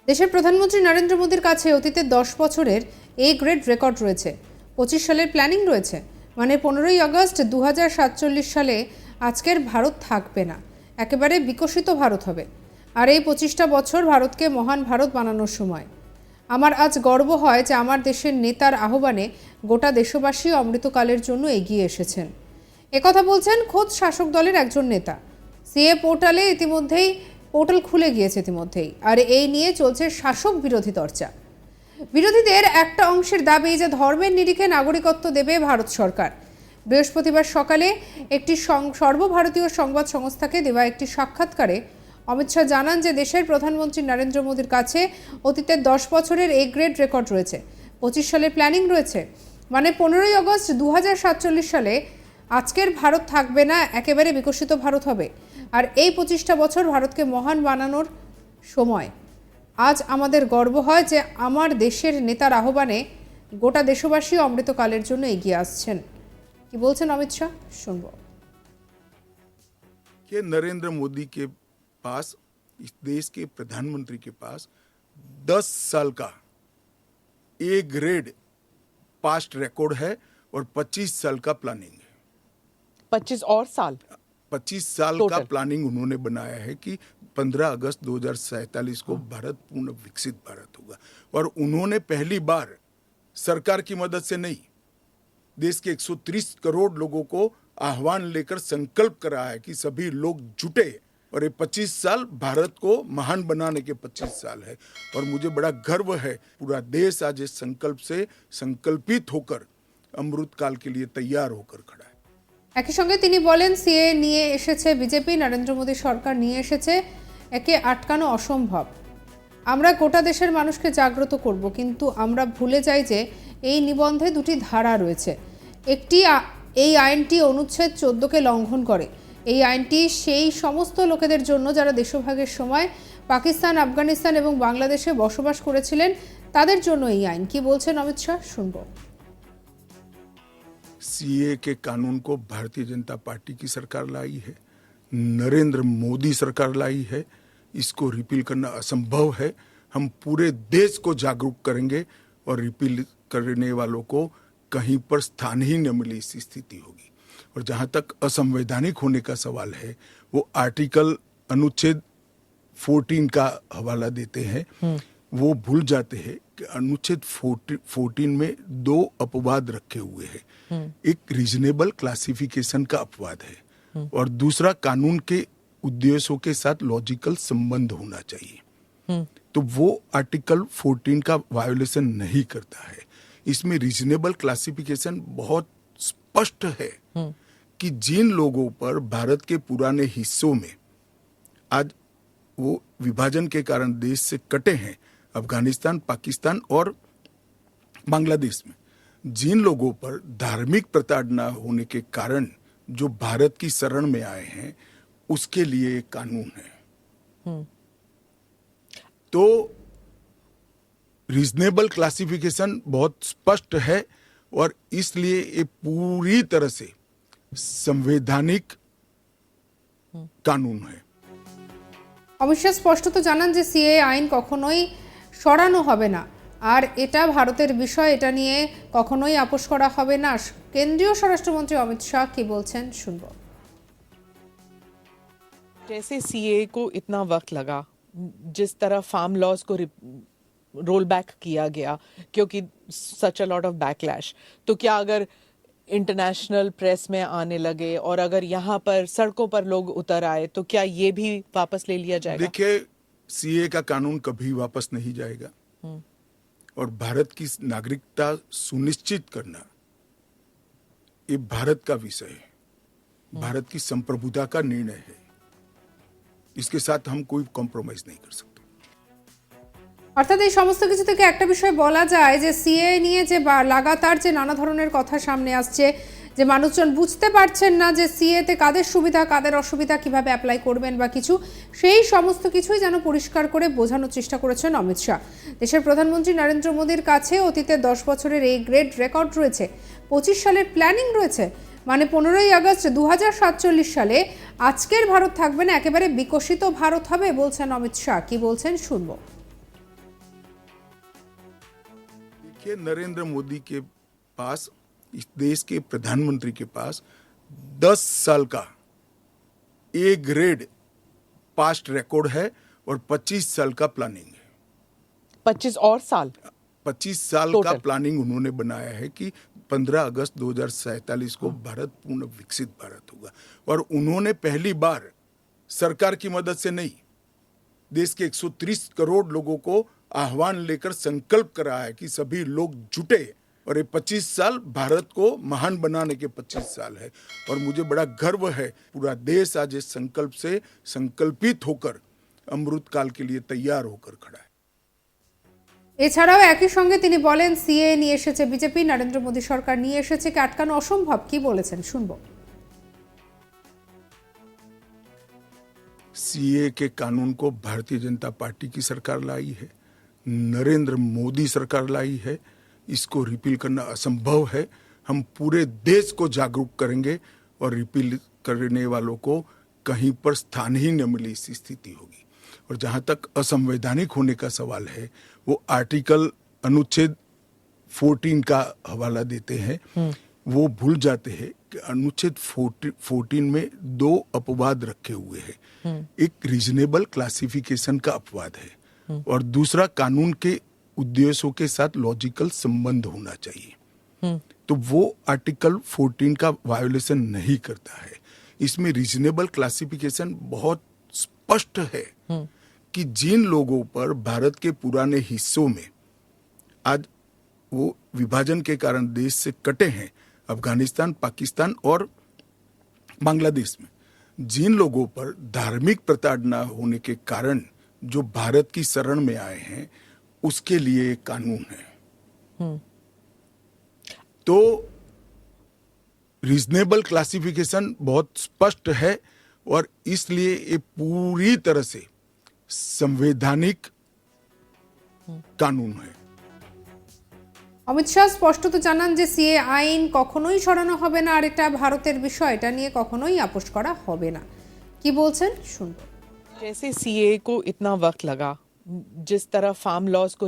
দেশের প্রধানমন্ত্রী নরেন্দ্র মোদীর কাছে অতীতের 10 বছরের এ গ্রেড রেকর্ড রয়েছে। 25 সালের প্ল্যানিং রয়েছে, মানে 15ই আগস্ট 2047 সালে আজকের ভারত থাকবে না, একেবারে বিকশিত ভারত হবে। আর এই 25টা বছর ভারতকে মহান ভারত বানানোর সময়। আমার আজ গর্ব হয় যে আমার দেশের নেতার আহ্বানে গোটা দেশবাসী অমৃতকালের জন্য এগিয়ে এসেছেন। একথা বলছেন খোদ শাসক দলের একজন নেতা। সিএ পোর্টালে ইতিমধ্যেই পোর্টাল খুলে গিয়েছে ইতিমধ্যেই, আর এই নিয়ে চলছে শাসক বিরোধী চর্চা। বিরোধীদের একটা অংশের দাবি যে ধর্মের নিরিখে নাগরিকত্ব দেবে ভারত সরকার। বৃহস্পতিবার সকালে একটি সর্বভারতীয় সংবাদ সংস্থাকে দেওয়া একটি সাক্ষাৎকারে অমিত শাহ জানান যে দেশের প্রধানমন্ত্রী নরেন্দ্র মোদীর কাছে অতীতের 10 বছরের এ গ্রেড রেকর্ড রয়েছে, 25 সালের প্ল্যানিং রয়েছে, মানে 15ই আগস্ট 2047 সালে আজকের ভারত থাকবে না, একেবারে বিকশিত ভারত হবে। আর এই 25টা বছর ভারতকে মহান বানানোর সময়। আজ আমাদের গর্ব হয় যে আমার দেশের নেতার আহ্বানে গোটা দেশবাসী অমৃতকালের জন্য এগিয়ে আসছেন। কি বলছেন অমিত শাহ, শুনবো। कि नरेंद्र मोदी के पास, इस देश के प्रधानमंत्री के पास 10 साल का ए ग्रेड पास्ट रिकॉर्ड है और 25 साल का प्लानिंग है। 25 और साल 25 साल का प्लानिंग उन्होंने बनाया है कि 15 अगस्त 2047 को भारत पूर्ण विकसित भारत होगा। और उन्होंने पहली बार सरकार की मदद से नहीं, देश के 130 करोड़ लोगों को आह्वान लेकर संकल्प करा है कि सभी लोग जुटे, और ये 25 साल भारत को महान बनाने के 25 साल है। और मुझे बड़ा गर्व है, पूरा देश आज इस संकल्प से संकल्पित होकर अमृत काल के लिए तैयार होकर खड़ा है। একই সঙ্গে তিনি বলেন সিএ নিয়ে এসেছে বিজেপি, নরেন্দ্র মোদী সরকার নিয়ে এসেছে, একে আটকানো অসম্ভব। আমরা গোটা দেশের মানুষকে জাগ্রত করব, কিন্তু আমরা ভুলে যাই যে এই নিবন্ধে দুটি ধারা রয়েছে। একটি এই আইনটি অনুচ্ছেদ 14কে লঙ্ঘন করে। এই আইনটি সেই সমস্ত লোকেদের জন্য যারা দেশভাগের সময় পাকিস্তান, আফগানিস্তান এবং বাংলাদেশে বসবাস করেছিলেন, তাদের জন্য এই আইন। কি বলছেন অমিত শাহ, শুনবো। सीए के कानून को भारतीय जनता पार्टी की सरकार लाई है, नरेंद्र मोदी सरकार लाई है। इसको रिपील करना असंभव है। हम पूरे देश को जागरूक करेंगे और रिपील करने वालों को कहीं पर स्थान ही न मिले, इसी स्थिति होगी। और जहां तक असंवैधानिक होने का सवाल है, वो आर्टिकल अनुच्छेद 14 का हवाला देते हैं। वो भूल जाते हैं कि अनुच्छेद 14 में 2 अपवाद रखे हुए हैं। एक रीजनेबल क्लासिफिकेशन का अपवाद है, और दूसरा कानून के उद्देश्यों के साथ लॉजिकल संबंध होना चाहिए। तो वो आर्टिकल 14 का वायोलेशन नहीं करता है। इसमें रीजनेबल क्लासिफिकेशन बहुत स्पष्ट है कि जिन लोगों पर भारत के पुराने हिस्सों में आज वो विभाजन के कारण देश से कटे हैं, अफगानिस्तान, पाकिस्तान और बांग्लादेश में, जिन लोगों पर धार्मिक प्रताड़ना होने के कारण जो भारत की शरण में आए हैं, उसके लिए एक कानून है। तो रीजनेबल क्लासिफिकेशन बहुत स्पष्ट है, और इसलिए ये पूरी तरह से संवैधानिक कानून है। অমিত শাহ স্পষ্টত জানান যে সিএ আইন কখনোই সরানো হবে না, আর এটা ভারতের বিষয়, এটা নিয়ে কখনোই আপোষ করা হবে না। কেন্দ্রীয় স্বরাষ্ট্রমন্ত্রী অমিত শাহ কি বলছেন, শুনবো। जैसे सीए को इतना वक्त लगा, जिस तरह फार्म लॉज को रोल बैक किया गया क्योंकि सच अ लॉट ऑफ बैकलैश, तो क्या अगर इंटरनेशनल प्रेस में आने लगे और अगर यहाँ पर सड़कों पर लोग उतर आए, तो क्या ये भी वापस ले लिया जाएगा? देखिए, सीए का कानून कभी वापस नहीं जाएगा, और भारत की नागरिकता सुनिश्चित करना ये भारत का विषय है, भारत की संप्रभुता का निर्णय है। इसके साथ हम कोई कॉम्प्रोमाइज नहीं कर सकते। অর্থাৎ এই সমস্ত কিছু থেকে একটা বিষয় বলা যায় যে সিএ নিয়ে যে লাগাতার যে নানা ধরনের কথা সামনে আসছে, যে মানুষজন বুঝতে পারছেন না যে সিএতে কাদের সুবিধা কাদের অসুবিধা, কিভাবে অ্যাপ্লাই করবেন বা কিছু, সেই সমস্ত কিছুই যেন পরিষ্কার করে বোঝানোর চেষ্টা করেছেন অমিত শাহ। দেশের প্রধানমন্ত্রী নরেন্দ্র মোদীর কাছে অতীতে 10 বছরের এই গ্রেড রেকর্ড রয়েছে, 25 সালের প্ল্যানিং রয়েছে, মানে 15ই আগস্ট 2047 সালে আজকের ভারত থাকবে না, একেবারে বিকশিত ভারত হবে, বলছেন অমিত শাহ। কি বলছেন, শুনবো। देखिए, नरेंद्र मोदी के पास, इस देश के प्रधानमंत्री के पास 10 साल का ए ग्रेड पास्ट रिकॉर्ड है और 25 साल का प्लानिंग है। 25 और साल 25 साल का Total. प्लानिंग उन्होंने बनाया है कि 15 अगस्त 2047 को भारत पूर्ण विकसित भारत होगा। और उन्होंने पहली बार सरकार की मदद से नहीं, देश के 130 करोड़ लोगों को आह्वान लेकर संकल्प करा है कि सभी लोग जुटे, और ये 25 साल भारत को महान बनाने के 25 साल है। और मुझे बड़ा गर्व है, पूरा देश आज इस संकल्प से संकल्पित होकर अमृत काल के लिए तैयार होकर खड़ा है। এছাড়াও একই সঙ্গে তিনি বলেন সিএ নিয়ে এসেছে বিজেপি, নরেন্দ্র মোদী সরকার নিয়ে এসেছে, কে আটকানো অসম্ভব। কি বলেছেন শুনবো। सीए के कानून को भारतीय जनता पार्टी की सरकार लाई है, नरेंद्र मोदी सरकार लाई है। इसको रिपील करना असंभव है। हम पूरे देश को जागरूक करेंगे और रिपील करने वालों को कहीं पर स्थान ही न मिले, इस स्थिति होगी। और जहां तक असंवैधानिक होने का सवाल है, वो आर्टिकल अनुच्छेद 14 का हवाला देते हैं। वो भूल जाते हैं कि अनुच्छेद 14 में 2 अपवाद रखे हुए हैं। एक रीजनेबल क्लासिफिकेशन का अपवाद है और दूसरा कानून के उद्देश्यों के साथ लॉजिकल संबंध होना चाहिए। तो वो आर्टिकल 14 का वायोलेशन नहीं करता है। इसमें रीजनेबल क्लासिफिकेशन बहुत स्पष्ट है कि जिन लोगों पर भारत के पुराने हिस्सों में आज वो विभाजन के कारण देश से कटे हैं, अफगानिस्तान, पाकिस्तान और बांग्लादेश में, जिन लोगों पर धार्मिक प्रताड़ना होने के कारण जो भारत की शरण में आए हैं, उसके लिए एक कानून है। तो रीजनेबल क्लासिफिकेशन बहुत स्पष्ट है और इसलिए ये पूरी तरह से संवैधानिक कानून है। অমিত শাহ স্পষ্টত জানান যে সিএ আইন কখনোই সরানো হবে না, আর এটা ভারতের বিষয়, এটা নিয়ে কখনোই আপোষ করা হবে না। কি বলছেন শুনবো। जैसे सीए को इतना वक्त लगा, जिस तरह फार्म लॉज को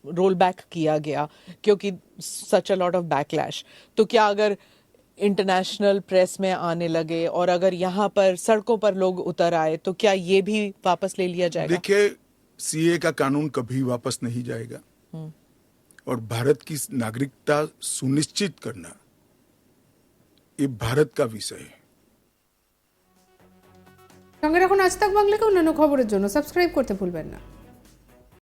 रोल बैक किया गया क्योंकि सच अ लॉट ऑफ बैकलैश, तो क्या अगर इंटरनेशनल प्रेस में आने लगे और अगर यहाँ पर सड़कों पर लोग उतर आए तो क्या ये भी वापस ले लिया जाएगा? देखिए, सीए का कानून कभी वापस नहीं जाएगा और भारत की नागरिकता सुनिश्चित करना ये भारत का विषय है। সঙ্গে রাখুন আজ তাক বাংলাকে। অন্যান্য খবরের জন্য সাবস্ক্রাইব করতে ভুলবেন না।